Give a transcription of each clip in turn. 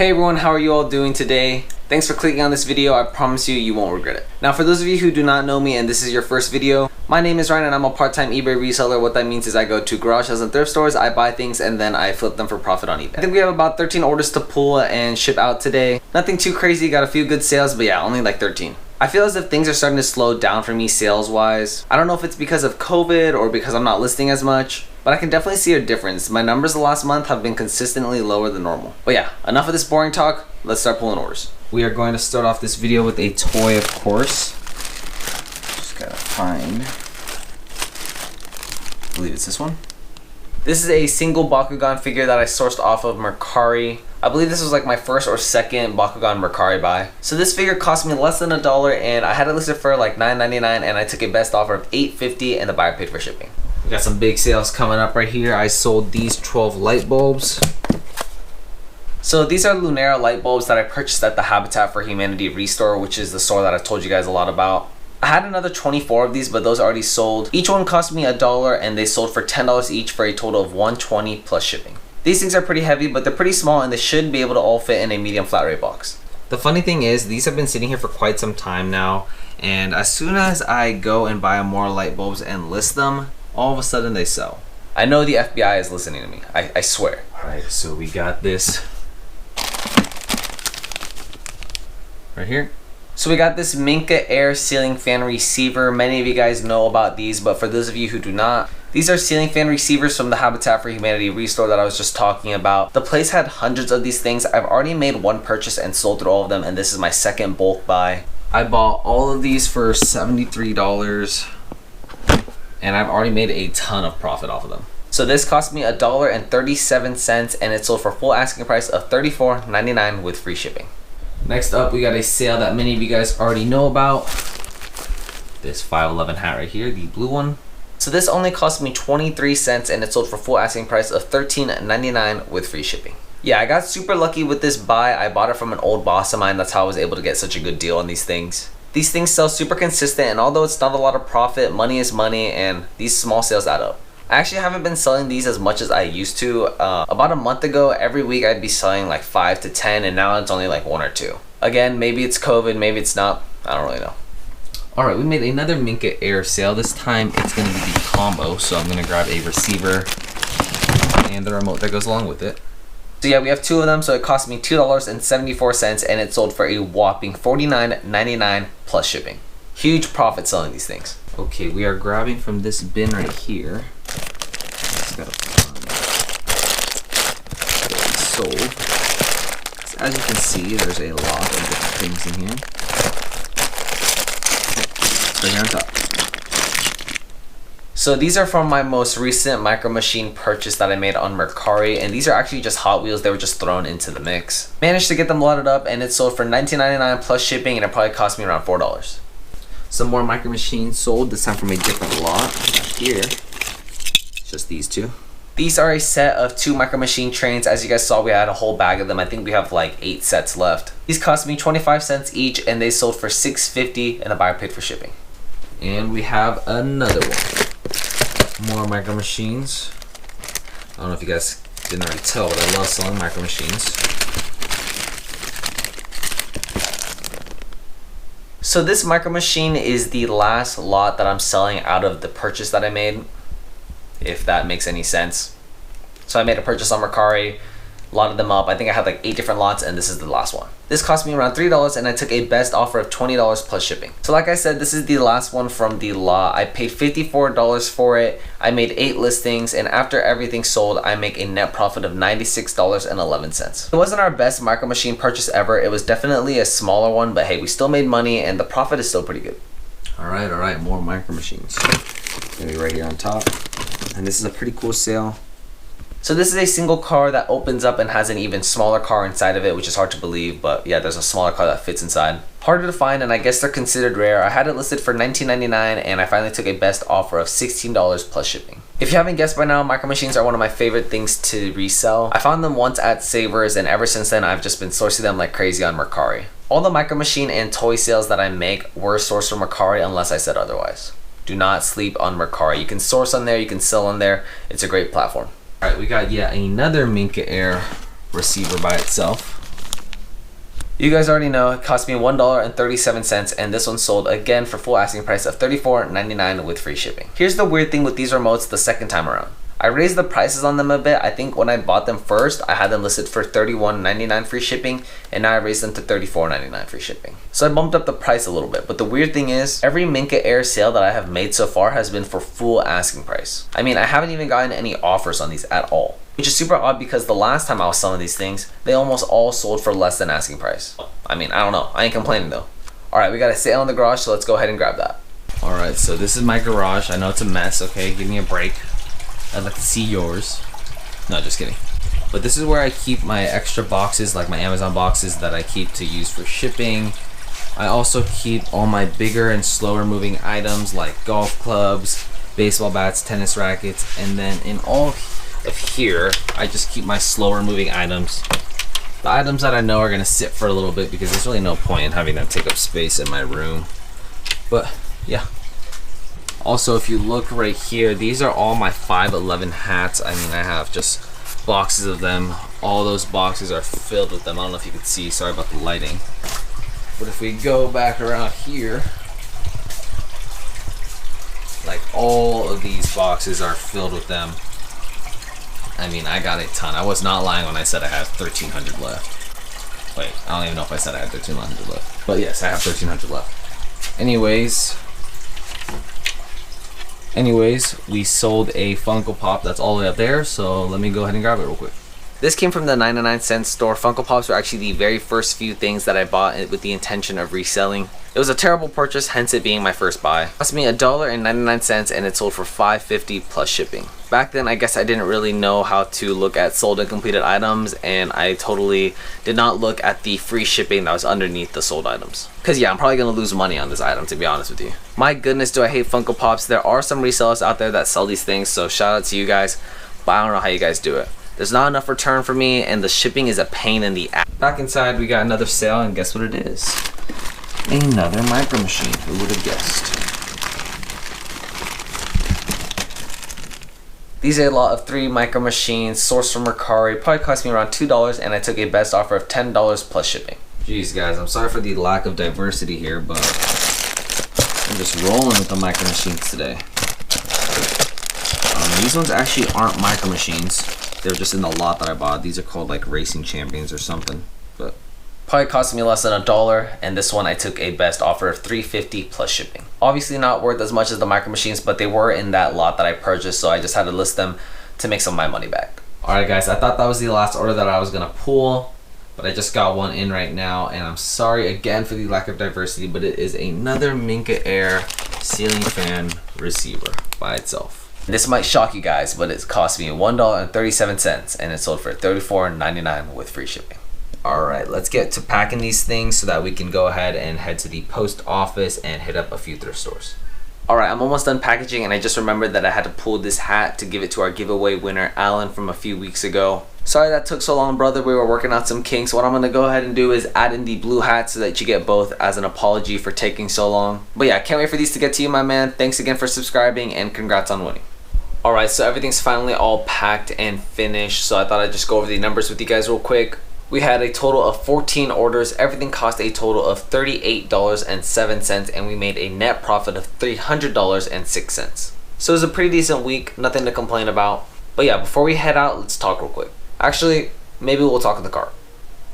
Hey everyone, how are you all doing today? Thanks for clicking on this video. I promise you won't regret it. Now for those of you who do not know me and this is your first video, my name is Ryan and I'm a part-time eBay reseller. What that means is I go to garage sales and thrift stores, I buy things and then I flip them for profit on eBay. I think we have about 13 orders to pull and ship out today. Nothing too crazy, got a few good sales, but yeah, only like 13. I feel as if things are starting to slow down for me sales wise. I don't know if it's because of COVID or because I'm not listing as much, but I can definitely see a difference. My numbers the last month have been consistently lower than normal. But yeah, enough of this boring talk. Let's start pulling orders. We are going to start off this video with a toy, of course. Just gotta find, I believe it's this one. This is a single Bakugan figure that I sourced off of Mercari. I believe this was like my first or second Bakugan Mercari buy. So this figure cost me less than $1 and I had it listed for like $9.99 and I took a best offer of $8.50 and the buyer paid for shipping. We got some big sales coming up right here. I sold these 12 light bulbs. So these are Lunera light bulbs that I purchased at the Habitat for Humanity Restore, which is the store that I've told you guys a lot about. I had another 24 of these, but those already sold. Each one cost me $1 and they sold for $10 each for a total of $120 plus shipping. These things are pretty heavy, but they're pretty small and they should be able to all fit in a medium flat rate box. The funny thing is, these have been sitting here for quite some time now, and as soon as I go and buy more light bulbs and list them, all of a sudden they sell. I know the FBI is listening to me, I swear. Alright, so we got this right here. So we got this Minka Air ceiling fan receiver. Many of you guys know about these, but for those of you who do not, these are ceiling fan receivers from the Habitat for Humanity Restore that I was just talking about. The place had hundreds of these things. I've already made one purchase and sold through all of them, and this is my second bulk buy. I bought all of these for $73, and I've already made a ton of profit off of them. So this cost me $1.37, and it sold for full asking price of $34.99 with free shipping. Next up, we got a sale that many of you guys already know about. This 511 hat right here, the blue one. So this only cost me 23 cents and it sold for full asking price of $13.99 with free shipping. Yeah, I got super lucky with this buy. I bought it from an old boss of mine. That's how I was able to get such a good deal on these things. These things sell super consistent, and although it's not a lot of profit, money is money and these small sales add up. I actually haven't been selling these as much as I used to. About a month ago, every week I'd be selling like 5 to 10 and now it's only like 1 or 2. Again, maybe it's COVID, maybe it's not. I don't really know. Alright, we made another Minka Air sale. This time it's going to be the combo, so I'm going to grab a receiver and the remote that goes along with it. So yeah, we have 2 of them, so it cost me $2.74 and it sold for a whopping $49.99 plus shipping. Huge profit selling these things. Okay, we are grabbing from this bin right here. Just gotta find what we sold. So as you can see, there's a lot of different things in here. Right here on top. So these are from my most recent Micro Machine purchase that I made on Mercari, and these are actually just Hot Wheels. They were just thrown into the mix. Managed to get them loaded up and it sold for $19.99 plus shipping, and it probably cost me around $4. Some more Micro Machines sold, this time from a different lot. Here, just these 2. These are a set of 2 Micro Machine trains. As you guys saw, we had a whole bag of them. I think we have like 8 sets left. These cost me 25 cents each and they sold for $6.50 and the buyer paid for shipping. And we have another one. More Micro Machines. I don't know if you guys didn't already tell, but I love selling Micro Machines. So this Micro Machine is the last lot that I'm selling out of the purchase that I made, if that makes any sense. So I made a purchase on Mercari, lotted them up. I think I had like 8 different lots and this is the last one. This cost me around $3 and I took a best offer of $20 plus shipping. So like I said, this is the last one from the lot. I paid $54 for it. I made 8 listings and after everything sold, I make a net profit of $96.11. It wasn't our best Micro Machine purchase ever. It was definitely a smaller one, but hey, we still made money and the profit is still pretty good. Alright, more Micro Machines. Gonna be right here on top. And this is a pretty cool sale. So this is a single car that opens up and has an even smaller car inside of it, which is hard to believe, but yeah, there's a smaller car that fits inside. Harder to find, and I guess they're considered rare. I had it listed for $19.99 and I finally took a best offer of $16 plus shipping. If you haven't guessed by now, Micro Machines are one of my favorite things to resell. I found them once at Savers and ever since then I've just been sourcing them like crazy on Mercari. All the Micro Machine and toy sales that I make were sourced from Mercari unless I said otherwise. Do not sleep on Mercari. You can source on there, you can sell on there. It's a great platform. Alright, we got yet another Minka Air receiver by itself. You guys already know it cost me $1.37, and this one sold again for full asking price of $34.99 with free shipping. Here's the weird thing with these remotes the second time around. I raised the prices on them a bit. I think when I bought them first, I had them listed for $31.99 free shipping, and now I raised them to $34.99 free shipping. So I bumped up the price a little bit, but the weird thing is, every Minka Air sale that I have made so far has been for full asking price. I mean, I haven't even gotten any offers on these at all, which is super odd because the last time I was selling these things, they almost all sold for less than asking price. I mean, I don't know. I ain't complaining though. All right, we got a sale in the garage, so let's go ahead and grab that. All right, so this is my garage. I know it's a mess, okay? Give me a break. I'd like to see yours. No, just kidding. But this is where I keep my extra boxes, like my Amazon boxes that I keep to use for shipping. I also keep all my bigger and slower moving items like golf clubs, baseball bats, tennis rackets, and then in all of here, I just keep my slower moving items. The items that I know are gonna sit for a little bit because there's really no point in having them take up space in my room. But yeah. Also, if you look right here, these are all my 511 hats. I mean, I have just boxes of them. All those boxes are filled with them. I don't know if you can see, sorry about the lighting. But if we go back around here, like all of these boxes are filled with them. I mean, I got a ton. I was not lying when I said I have 1,300 left. Wait, I don't even know if I said I had 1,300 left. But yes, I have 1,300 left. Anyways, we sold a Funko Pop that's all the way up there, so let me go ahead and grab it real quick. This came from the 99-cent store. Funko Pops were actually the very first few things that I bought with the intention of reselling. It was a terrible purchase, hence it being my first buy. It cost me $1.99 and it sold for $5.50 plus shipping. Back then, I guess I didn't really know how to look at sold and completed items, and I totally did not look at the free shipping that was underneath the sold items. Cause yeah, I'm probably gonna lose money on this item, to be honest with you. My goodness, do I hate Funko Pops. There are some resellers out there that sell these things, so shout out to you guys, but I don't know how you guys do it. There's not enough return for me, and the shipping is a pain in the ass. Back inside, we got another sale, and guess what it is? Another micro machine. Who would have guessed? These are a lot of 3 micro machines sourced from Mercari. Probably cost me around $2, and I took a best offer of $10 plus shipping. Jeez, guys, I'm sorry for the lack of diversity here, but I'm just rolling with the micro machines today. These ones actually aren't micro machines. They're just in the lot that I bought. These are called like Racing Champions or something. But probably cost me less than $1, and this one I took a best offer of $3.50 plus shipping. Obviously not worth as much as the micro machines, but they were in that lot that I purchased, so I just had to list them to make some of my money back. Alright guys, I thought that was the last order that I was gonna pull, but I just got one in right now, and I'm sorry again for the lack of diversity, but it is another Minka Air ceiling fan receiver by itself. This might shock you guys, but it cost me $1.37 and it sold for $34.99 with free shipping. Alright, let's get to packing these things so that we can go ahead and head to the post office and hit up a few thrift stores. Alright, I'm almost done packaging, and I just remembered that I had to pull this hat to give it to our giveaway winner, Alan, from a few weeks ago. Sorry that took so long, brother. We were working out some kinks. What I'm going to go ahead and do is add in the blue hat so that you get both as an apology for taking so long. But yeah, can't wait for these to get to you, my man. Thanks again for subscribing, and congrats on winning. Alright, so everything's finally all packed and finished, so I thought I'd just go over the numbers with you guys real quick. We had a total of 14 orders. Everything cost a total of $38.07, and we made a net profit of $300.06. So it was a pretty decent week, nothing to complain about. But yeah, before we head out, let's talk real quick. Actually, maybe we'll talk in the car.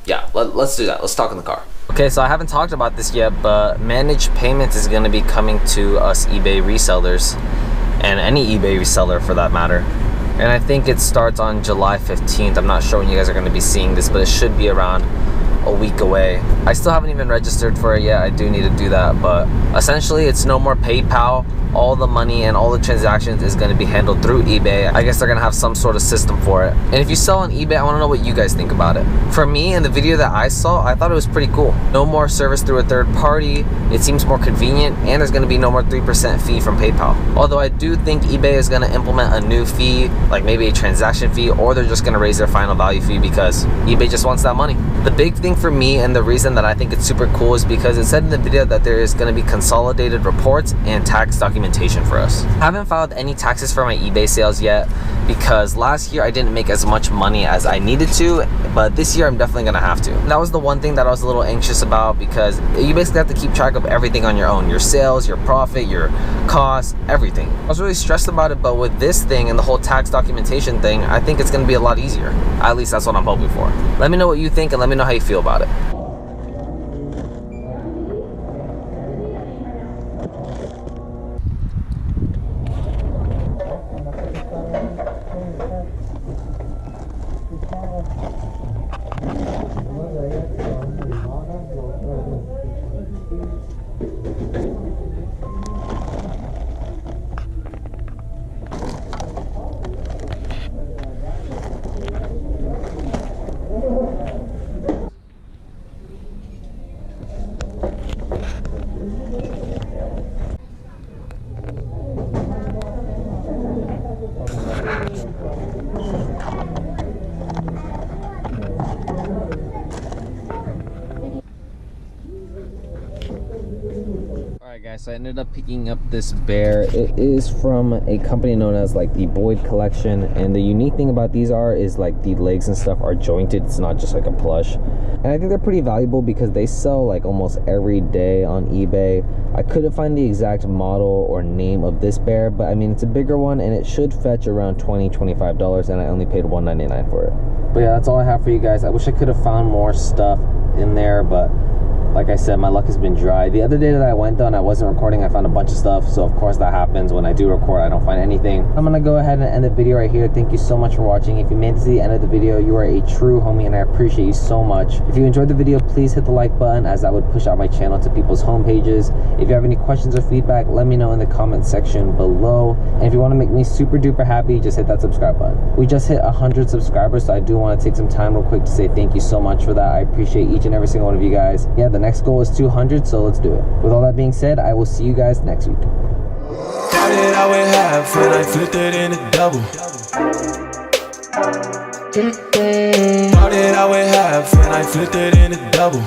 Yeah, let's do that. Let's talk in the car. Okay, so I haven't talked about this yet, but managed payments is going to be coming to us eBay resellers, and any eBay reseller for that matter. And I think it starts on July 15th. I'm not sure when you guys are going to be seeing this, but it should be around a week away. I still haven't even registered for it yet. I do need to do that, but essentially it's no more PayPal. All the money and all the transactions is going to be handled through eBay. I guess they're going to have some sort of system for it. And if you sell on eBay, I want to know what you guys think about it. For me, in the video that I saw, I thought it was pretty cool. No more service through a third party. It seems more convenient, and there's going to be no more 3% fee from PayPal. Although I do think eBay is going to implement a new fee, like maybe a transaction fee, or they're just going to raise their final value fee because eBay just wants that money. The big thing for me, and the reason that I think it's super cool, is because it said in the video that there is going to be consolidated reports and tax documents documentation for us. I haven't filed any taxes for my eBay sales yet because last year I didn't make as much money as I needed to, but this year I'm definitely gonna have to. And that was the one thing that I was a little anxious about because you basically have to keep track of everything on your own, your sales, your profit, your costs, everything. I was really stressed about it, but with this thing and the whole tax documentation thing, I think it's gonna be a lot easier. At least that's what I'm hoping for. Let me know what you think and let me know how you feel about it. Alright guys, so I ended up picking up this bear. It is from a company known as like the Boyd Collection, and the unique thing about these is like the legs and stuff are jointed. It's not just like a plush, and I think they're pretty valuable because they sell like almost every day on eBay. I couldn't find the exact model or name of this bear, but I mean it's a bigger one and it should fetch around $20-25, and I only paid $1.99 for it. But yeah, that's all I have for you guys. I wish I could have found more stuff in there, but like I said, my luck has been dry. The other day that I went though and I wasn't recording, I found a bunch of stuff. So of course that happens. When I do record, I don't find anything. I'm gonna go ahead and end the video right here. Thank you so much for watching. If you made it to the end of the video, you are a true homie and I appreciate you so much. If you enjoyed the video, please hit the like button, as that would push out my channel to people's home pages. If you have any questions or feedback, let me know in the comment section below. And if you want to make me super duper happy, just hit that subscribe button. We just hit 100 subscribers, so I do want to take some time real quick to say thank you so much for that. I appreciate each and every single one of you guys. Yeah, the next goal is 200, so let's do it. With all that being said, I will see you guys next week. Started out with half and I flipped it in a double. Started out with half and I flipped it in a double.